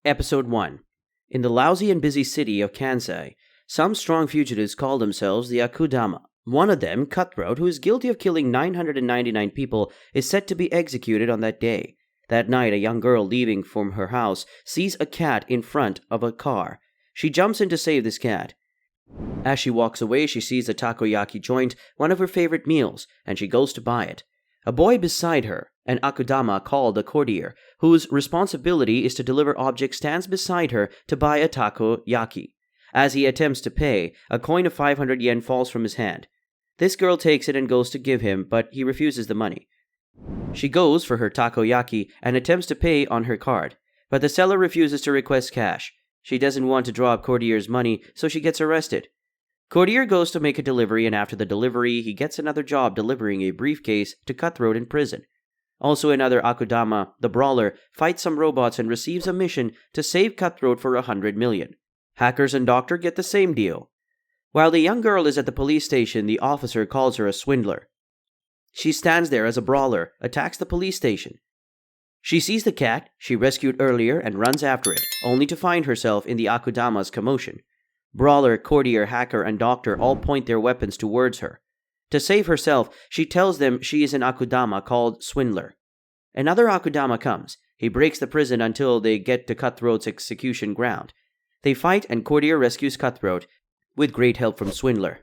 Episode 1. In the lousy and busy city of Kansai, some strong fugitives call themselves the Akudama. One of them, Cutthroat, who is guilty of killing 999 people, is set to be executed on that day. That night, a young girl leaving from her house sees a cat in front of a car. She jumps in to save this cat. As she walks away, she sees a takoyaki joint, one of her favorite meals, and she goes to buy it. A boy beside her, an Akudama called a courtier, whose responsibility is to deliver objects, stands beside her to buy a takoyaki. As he attempts to pay, a coin of 500 yen falls from his hand. This girl takes it and goes to give him, but he refuses the money. She goes for her takoyaki and attempts to pay on her card, but the seller refuses to request cash. She doesn't want to draw up Courtier's money, so she gets arrested. Courtier goes to make a delivery, and after the delivery, he gets another job delivering a briefcase to Cutthroat in prison. Also, another Akudama, the Brawler, fights some robots and receives a mission to save Cutthroat for 100 million. Hackers and Doctor get the same deal. While the young girl is at the police station, the officer calls her a swindler. She stands there as a Brawler attacks the police station. She sees the cat she rescued earlier and runs after it, only to find herself in the Akudama's commotion. Brawler, Courtier, Hacker, and Doctor all point their weapons towards her. To save herself, she tells them she is an Akudama called Swindler. Another Akudama comes. He breaks the prison until they get to Cutthroat's execution ground. They fight, and Courtier rescues Cutthroat, with great help from Swindler.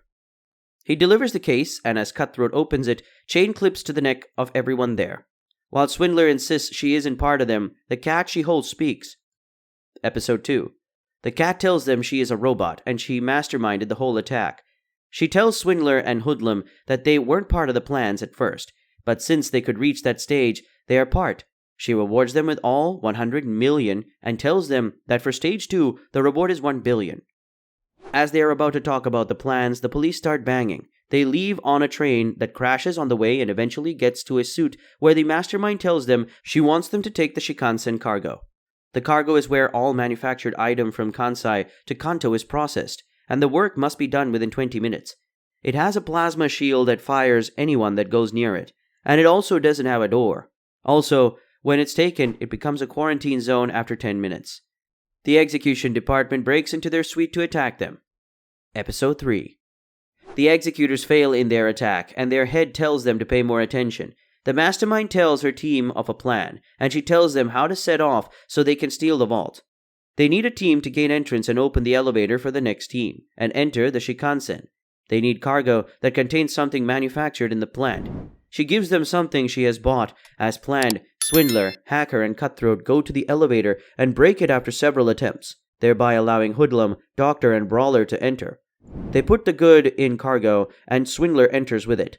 He delivers the case, and as Cutthroat opens it, chain clips to the neck of everyone there. While Swindler insists she isn't part of them, the cat she holds speaks. Episode 2. The cat tells them she is a robot, and she masterminded the whole attack. She tells Swindler and Hoodlum that they weren't part of the plans at first, but since they could reach that stage, they are part. She rewards them with all 100 million and tells them that for stage 2, the reward is 1 billion. As they are about to talk about the plans, the police start banging. They leave on a train that crashes on the way and eventually gets to a suit where the mastermind tells them she wants them to take the Shinkansen cargo. The cargo is where all manufactured item from Kansai to Kanto is processed, and the work must be done within 20 minutes. It has a plasma shield that fires anyone that goes near it, and it also doesn't have a door. Also, when it's taken, it becomes a quarantine zone after 10 minutes. The execution department breaks into their suite to attack them. Episode 3. The executors fail in their attack, and their head tells them to pay more attention. The mastermind tells her team of a plan, and she tells them how to set off so they can steal the vault. They need a team to gain entrance and open the elevator for the next team, and enter the Shinkansen. They need cargo that contains something manufactured in the plant. She gives them something she has bought. As planned, Swindler, Hacker, and Cutthroat go to the elevator and break it after several attempts, thereby allowing Hoodlum, Doctor, and Brawler to enter. They put the good in cargo, and Swindler enters with it.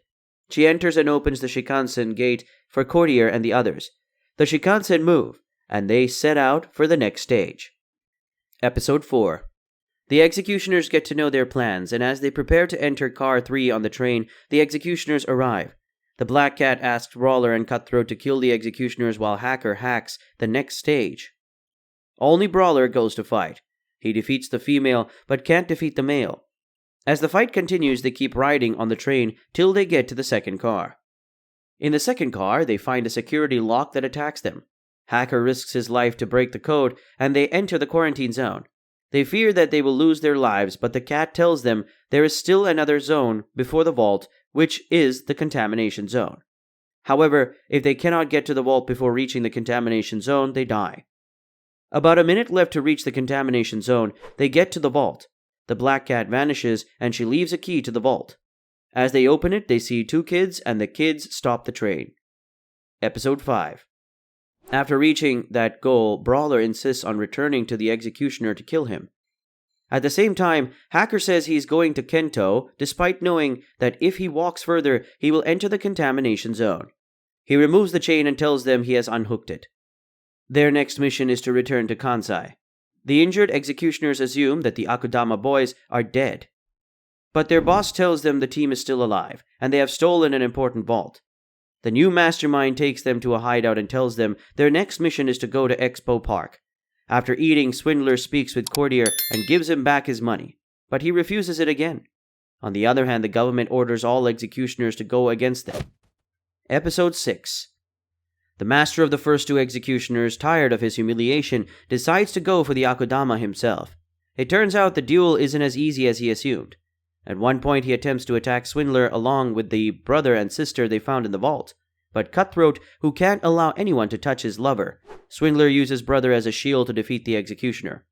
She enters and opens the Shinkansen gate for Courtier and the others. The Shinkansen move, and they set out for the next stage. Episode 4. The executioners get to know their plans, and as they prepare to enter Car 3 on the train, the executioners arrive. The Black Cat asks Brawler and Cutthroat to kill the executioners while Hacker hacks the next stage. Only Brawler goes to fight. He defeats the female, but can't defeat the male. As the fight continues, they keep riding on the train till they get to the second car. In the second car, they find a security lock that attacks them. Hacker risks his life to break the code, and they enter the quarantine zone. They fear that they will lose their lives, but the cat tells them there is still another zone before the vault, which is the contamination zone. However, if they cannot get to the vault before reaching the contamination zone, they die. About a minute left to reach the contamination zone, they get to the vault. The Black Cat vanishes, and she leaves a key to the vault. As they open it, they see 2 kids, and the kids stop the train. Episode 5. After reaching that goal, Brawler insists on returning to the executioner to kill him. At the same time, Hacker says he's going to Kento, despite knowing that if he walks further, he will enter the contamination zone. He removes the chain and tells them he has unhooked it. Their next mission is to return to Kansai. The injured executioners assume that the Akudama boys are dead. But their boss tells them the team is still alive, and they have stolen an important vault. The new mastermind takes them to a hideout and tells them their next mission is to go to Expo Park. After eating, Swindler speaks with Courtier and gives him back his money, but he refuses it again. On the other hand, the government orders all executioners to go against them. Episode 6. The master of the first two executioners, tired of his humiliation, decides to go for the Akudama himself. It turns out the duel isn't as easy as he assumed. At one point he attempts to attack Swindler along with the brother and sister they found in the vault. But Cutthroat, who can't allow anyone to touch his lover, Swindler uses brother as a shield to defeat the executioner.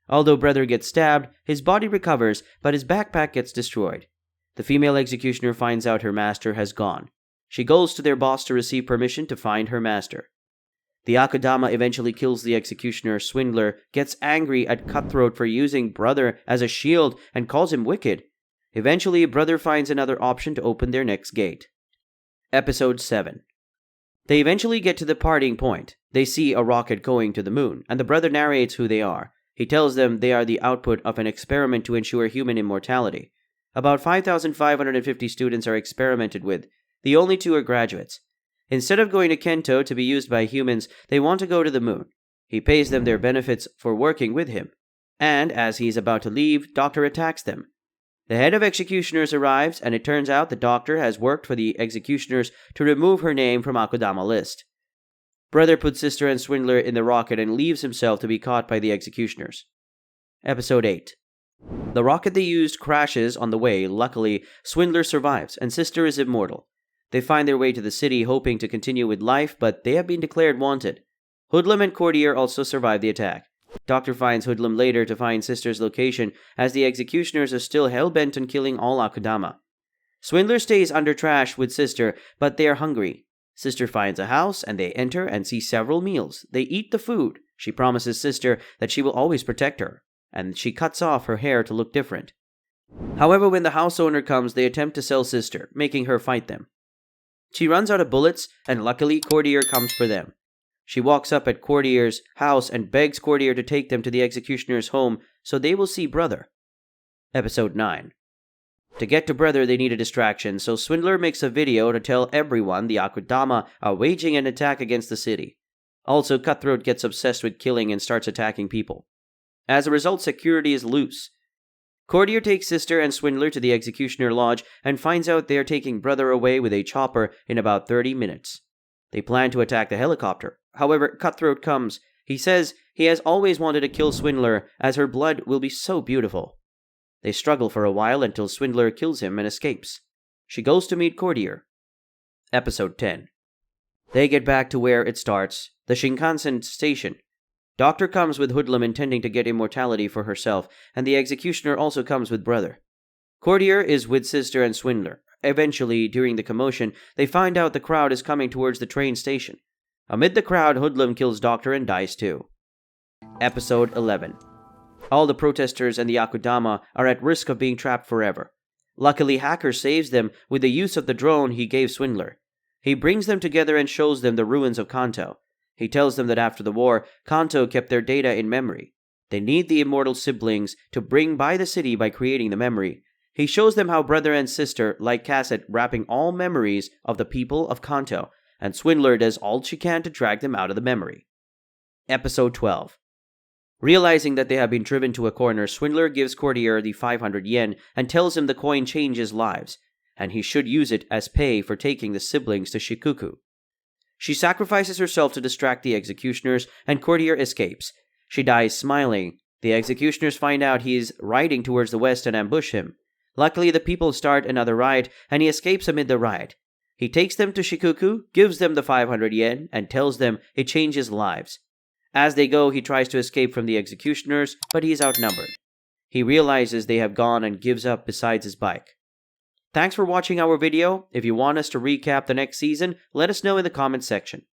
Although brother gets stabbed, his body recovers, but his backpack gets destroyed. The female executioner finds out her master has gone. She goes to their boss to receive permission to find her master. The Akudama eventually kills the executioner. Swindler gets angry at Cutthroat for using brother as a shield and calls him wicked. Eventually, brother finds another option to open their next gate. Episode 7. They eventually get to the parting point. They see a rocket going to the moon, and the brother narrates who they are. He tells them they are the output of an experiment to ensure human immortality. About 5,550 students are experimented with. The only 2 are graduates. Instead of going to Kento to be used by humans, they want to go to the moon. He pays them their benefits for working with him. And as he is about to leave, Doctor attacks them. The head of executioners arrives, and it turns out the doctor has worked for the executioners to remove her name from Akudama list. Brother puts sister and Swindler in the rocket and leaves himself to be caught by the executioners. Episode 8. The rocket they used crashes on the way. Luckily, Swindler survives, and sister is immortal. They find their way to the city, hoping to continue with life, but they have been declared wanted. Hoodlum and Courtier also survive the attack. Doctor finds Hoodlum later to find sister's location, as the executioners are still hell-bent on killing all Akudama. Swindler stays under trash with sister, but they are hungry. Sister finds a house, and they enter and see several meals. They eat the food. She promises sister that she will always protect her, and she cuts off her hair to look different. However, when the house owner comes, they attempt to sell sister, making her fight them. She runs out of bullets, and luckily Courtier comes for them. She walks up at Courtier's house and begs Courtier to take them to the executioner's home so they will see brother. Episode 9. To get to brother, they need a distraction, so Swindler makes a video to tell everyone the Akudama are waging an attack against the city. Also, Cutthroat gets obsessed with killing and starts attacking people. As a result, security is loose. Courtier takes sister and Swindler to the executioner lodge and finds out they are taking brother away with a chopper in about 30 minutes. They plan to attack the helicopter. However, Cutthroat comes. He says he has always wanted to kill Swindler, as her blood will be so beautiful. They struggle for a while until Swindler kills him and escapes. She goes to meet Courtier. Episode 10. They get back to where it starts, the Shinkansen station. Doctor comes with Hoodlum intending to get immortality for herself, and the executioner also comes with brother. Courtier is with sister and Swindler. Eventually, during the commotion, they find out the crowd is coming towards the train station. Amid the crowd, Hoodlum kills Doctor and dies too. Episode 11. All the protesters and the Akudama are at risk of being trapped forever. Luckily, Hacker saves them with the use of the drone he gave Swindler. He brings them together and shows them the ruins of Kanto. He tells them that after the war, Kanto kept their data in memory. They need the immortal siblings to bring by the city by creating the memory. He shows them how brother and sister like cassette wrapping all memories of the people of Kanto, and Swindler does all she can to drag them out of the memory. Episode 12. Realizing that they have been driven to a corner, Swindler gives Courtier the 500 yen and tells him the coin changes lives, and he should use it as pay for taking the siblings to Shikuku. She sacrifices herself to distract the executioners, and Courtier escapes. She dies smiling. The executioners find out he is riding towards the west and ambush him. Luckily, the people start another riot, and he escapes amid the riot. He takes them to Shikuku, gives them the 500 yen, and tells them it changes lives. As they go, he tries to escape from the executioners, but he is outnumbered. He realizes they have gone and gives up besides his bike. Thanks for watching our video. If you want us to recap the next season, let us know in the comments section.